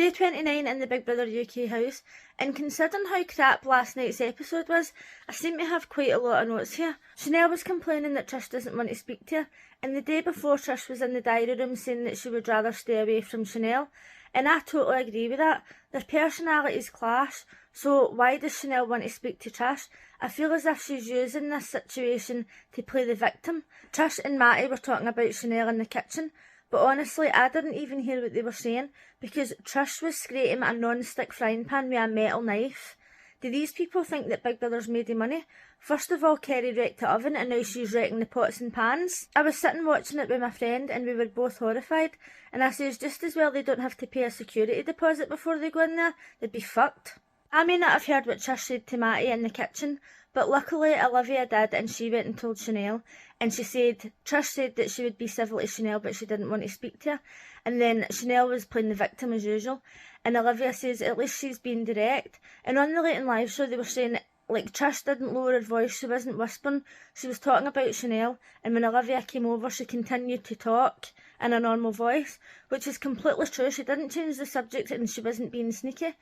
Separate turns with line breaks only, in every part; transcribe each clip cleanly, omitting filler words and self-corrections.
Day 29 in the Big Brother UK house, and considering how crap last night's episode was, I seem to have quite a lot of notes here. Chanel was complaining that Trish doesn't want to speak to her, and the day before Trish was in the diary room saying that she would rather stay away from Chanel, and I totally agree with that. Their personalities clash, so why does Chanel want to speak to Trish? I feel as if she's using this situation to play the victim. Trish and Matty were talking about Chanel in the kitchen, but honestly, I didn't even hear what they were saying, because Trish was scraping a non-stick frying pan with a metal knife. Do these people think that Big Brother's made of money? First of all, Kerry wrecked the oven, and now she's wrecking the pots and pans. I was sitting watching it with my friend, and we were both horrified, and I says just as well they don't have to pay a security deposit before they go in there, they'd be fucked. I may not have heard what Trish said to Matty in the kitchen, but luckily Olivia did, and she went and told Chanel, and Trish said that she would be civil to Chanel but she didn't want to speak to her, and then Chanel was playing the victim as usual, and Olivia says at least she's being direct. And on the Late and Live show they were saying like Trish didn't lower her voice, she wasn't whispering, she was talking about Chanel, and when Olivia came over she continued to talk in a normal voice, which is completely true. She didn't change the subject and she wasn't being sneaky.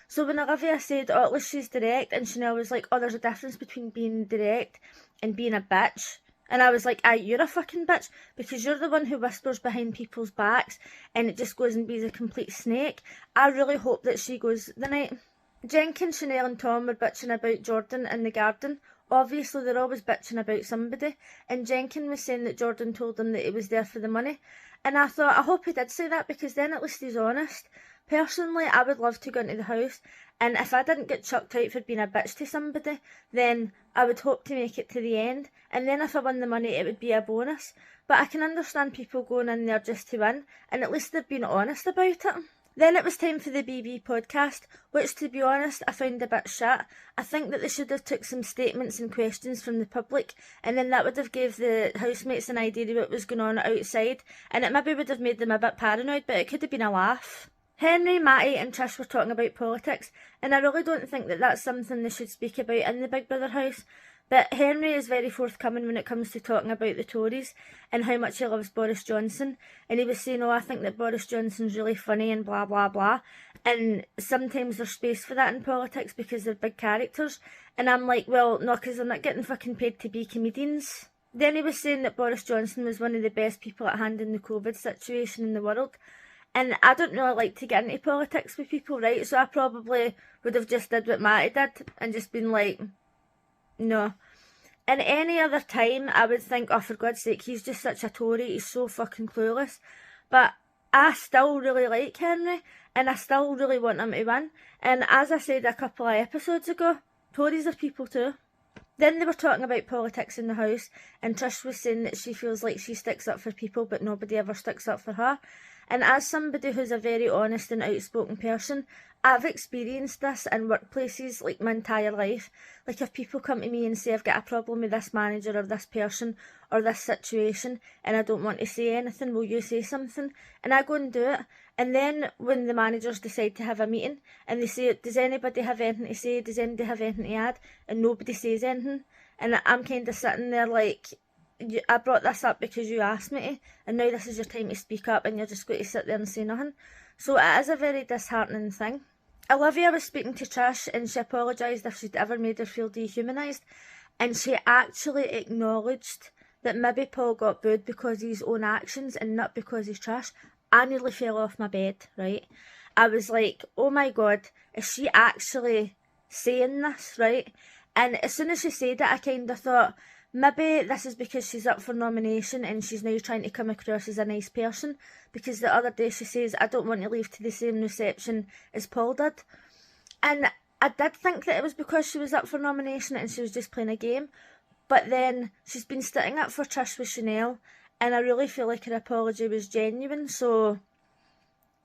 So when Olivia said, oh, at least she's direct, and Chanel was like, oh, there's a difference between being direct and being a bitch. And I was like, aye, you're a fucking bitch, because you're the one who whispers behind people's backs and it just goes and be a complete snake. I really hope that she goes the night. Jenkins, Chanel and Tom were bitching about Jordan in the garden. Obviously, they're always bitching about somebody. And Jenkins was saying that Jordan told him that he was there for the money. And I thought, I hope he did say that, because then at least he's honest. Personally, I would love to go into the house, and if I didn't get chucked out for being a bitch to somebody, then I would hope to make it to the end, and then if I won the money it would be a bonus. But I can understand people going in there just to win, and at least they've been honest about it. Then it was time for the BB podcast, which to be honest I found a bit shit. I think that they should have took some statements and questions from the public, and then that would have gave the housemates an idea of what was going on outside, and it maybe would have made them a bit paranoid, but it could have been a laugh. Henry, Matty and Trish were talking about politics, and I really don't think that that's something they should speak about in the Big Brother house, but Henry is very forthcoming when it comes to talking about the Tories and how much he loves Boris Johnson, and he was saying, oh, I think that Boris Johnson's really funny and blah blah blah, and sometimes there's space for that in politics because they're big characters, and I'm like, well, no, because they're not getting fucking paid to be comedians. Then he was saying that Boris Johnson was one of the best people at hand in the COVID situation in the world. And I don't really like to get into politics with people, right? So I probably would have just did what Matty did and just been like, no. In any other time, I would think, oh, for God's sake, he's just such a Tory, he's so fucking clueless. But I still really like Henry, and I still really want him to win. And as I said a couple of episodes ago, Tories are people too. Then they were talking about politics in the house, and Trish was saying that she feels like she sticks up for people, but nobody ever sticks up for her. And as somebody who's a very honest and outspoken person, I've experienced this in workplaces like my entire life. Like if people come to me and say I've got a problem with this manager or this person or this situation and I don't want to say anything, will you say something? And I go and do it. And then when the managers decide to have a meeting and they say, does anybody have anything to say? Does anybody have anything to add? And nobody says anything. And I'm kind of sitting there like, I brought this up because you asked me to, and now this is your time to speak up and you're just going to sit there and say nothing. So it is a very disheartening thing. Olivia was speaking to Trish and she apologised if she'd ever made her feel dehumanised, and she actually acknowledged that maybe Paul got booed because of his own actions and not because he's Trish. I nearly fell off my bed, right? I was like, oh my God, is she actually saying this, right? And as soon as she said it, I kind of thought, maybe this is because she's up for nomination and she's now trying to come across as a nice person, because the other day she says, I don't want to leave to the same reception as Paul did. And I did think that it was because she was up for nomination and she was just playing a game. But then she's been sitting up for Trish with Chanel, and I really feel like her apology was genuine. So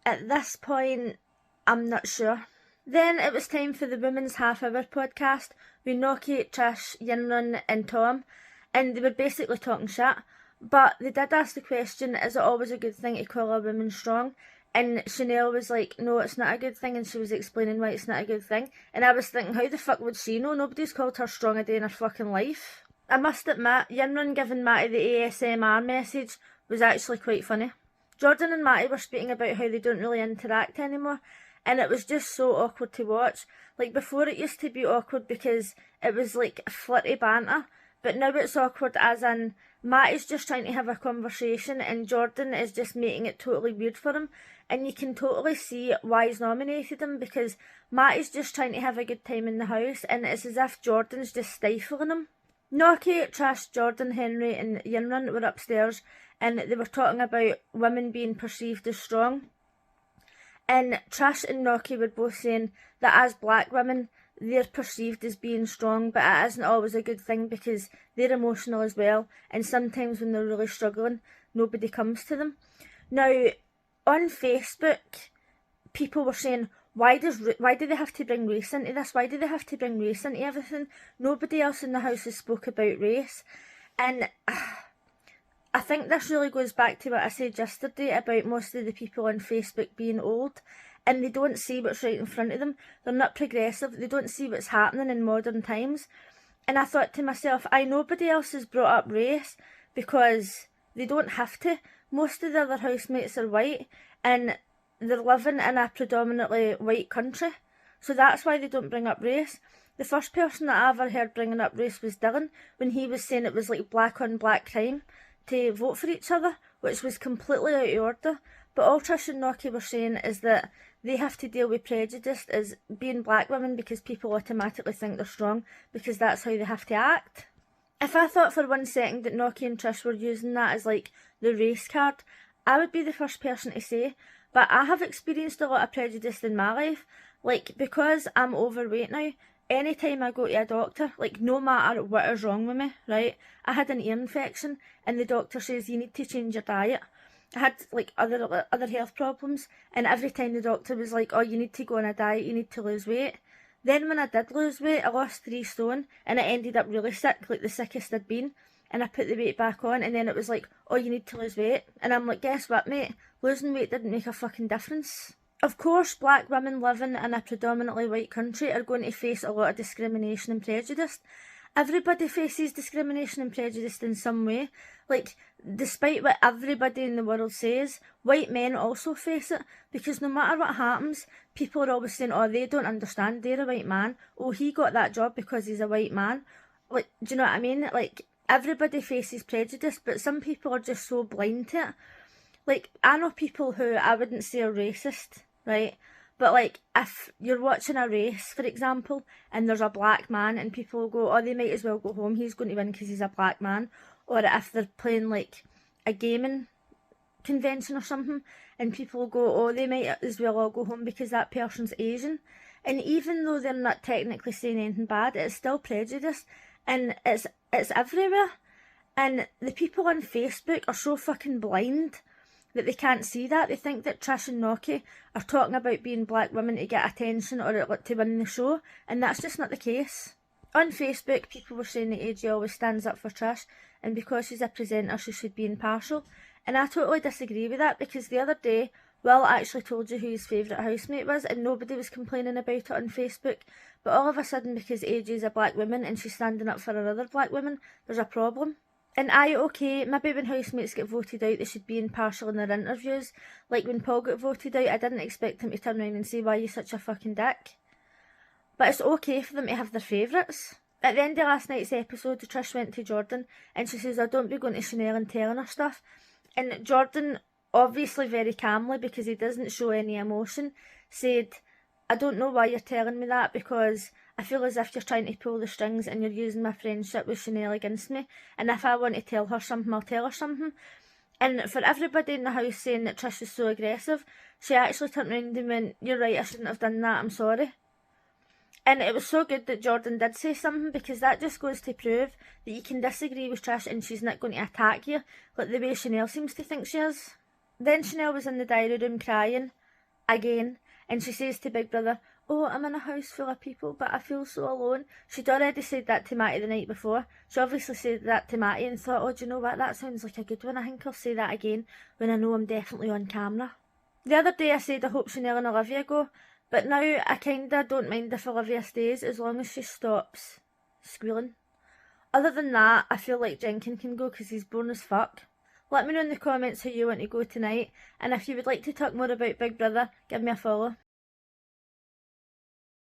at this point, I'm not sure. Then it was time for the Women's Half Hour podcast with Noki, Trish, Yinrun and Tom, and they were basically talking shit, but they did ask the question, is it always a good thing to call a woman strong? And Chanel was like, no, it's not a good thing, and she was explaining why it's not a good thing, and I was thinking, how the fuck would she know? Nobody's called her strong a day in her fucking life. I must admit, Yinrun giving Matty the ASMR message was actually quite funny. Jordan and Matty were speaking about how they don't really interact anymore, and it was just so awkward to watch. Like, before it used to be awkward because it was like flirty banter, but now it's awkward as in Matty's just trying to have a conversation and Jordan is just making it totally weird for him, and you can totally see why he's nominated him, because Matty's just trying to have a good time in the house and it's as if Jordan's just stifling him. Noki, Trish, Jordan, Henry and Yinrun were upstairs and they were talking about women being perceived as strong. And Trish and Noki were both saying that as black women, they're perceived as being strong, but it isn't always a good thing because they're emotional as well, and sometimes when they're really struggling, nobody comes to them. Now, on Facebook, people were saying, why do they have to bring race into this? Why do they have to bring race into everything? Nobody else in the house has spoke about race. And I think this really goes back to what I said yesterday about most of the people on Facebook being old and they don't see what's right in front of them. They're not progressive. They don't see what's happening in modern times. And I thought to myself, nobody else has brought up race because they don't have to. Most of the other housemates are white and they're living in a predominantly white country. So that's why they don't bring up race. The first person that I ever heard bringing up race was Dylan, when he was saying it was like black on black crime to vote for each other, which was completely out of order. But all Trish and Noki were saying is that they have to deal with prejudice as being black women because people automatically think they're strong because that's how they have to act. If I thought for 1 second that Noki and Trish were using that as like the race card, I would be the first person to say, but I have experienced a lot of prejudice in my life. Like, because I'm overweight now, anytime I go to a doctor, like no matter what is wrong with me, right? I had an ear infection and the doctor says you need to change your diet. I had like other health problems, and every time the doctor was like, oh, you need to go on a diet, you need to lose weight. Then when I did lose weight, I lost 3 stone and I ended up really sick, like the sickest I'd been, and I put the weight back on and then it was like, oh, you need to lose weight. And I'm like, guess what, mate? Losing weight didn't make a fucking difference. Of course, black women living in a predominantly white country are going to face a lot of discrimination and prejudice. Everybody faces discrimination and prejudice in some way. Like, despite what everybody in the world says, white men also face it, because no matter what happens, people are always saying, oh, they don't understand, they're a white man, oh, he got that job because he's a white man. Like, do you know what I mean? Like, everybody faces prejudice, but some people are just so blind to it. Like, I know people who I wouldn't say are racist, right? But like, if you're watching a race, for example, and there's a black man and people will go, oh, they might as well go home, he's going to win because he's a black man. Or if they're playing like a gaming convention or something, and people will go, oh, they might as well all go home because that person's Asian. And even though they're not technically saying anything bad, it's still prejudice, and it's everywhere. And the people on Facebook are so fucking blind that they can't see that. They think that Trish and Noki are talking about being black women to get attention or to win the show, and that's just not the case. On Facebook, people were saying that AJ always stands up for Trish, and because she's a presenter, she should be impartial. And I totally disagree with that, because the other day, Will actually told you who his favourite housemate was, and nobody was complaining about it on Facebook. But all of a sudden, because AJ is a black woman and she's standing up for another black woman, there's a problem. And okay, maybe when housemates get voted out, they should be impartial in their interviews. Like when Paul got voted out, I didn't expect him to turn around and say, why are you such a fucking dick? But it's okay for them to have their favourites. At the end of last night's episode, Trish went to Jordan and she says, oh, don't be going to Chanel and telling her stuff. And Jordan, obviously very calmly, because he doesn't show any emotion, said, I don't know why you're telling me that, because I feel as if you're trying to pull the strings and you're using my friendship with Chanel against me. And if I want to tell her something, I'll tell her something. And for everybody in the house saying that Trish is so aggressive, she actually turned around and went, you're right, I shouldn't have done that, I'm sorry. And it was so good that Jordan did say something, because that just goes to prove that you can disagree with Trish and she's not going to attack you like the way Chanel seems to think she is. Then Chanel was in the diary room crying, again, and she says to Big Brother, oh, I'm in a house full of people, but I feel so alone. She'd already said that to Matty the night before. She obviously said that to Matty and thought, oh, do you know what, that sounds like a good one. I think I'll say that again when I know I'm definitely on camera. The other day I said I hope Chanel and Olivia go, but now I kinda don't mind if Olivia stays as long as she stops squealing. Other than that, I feel like Jenkins can go because he's boring as fuck. Let me know in the comments how you want to go tonight, and if you would like to talk more about Big Brother, give me a follow.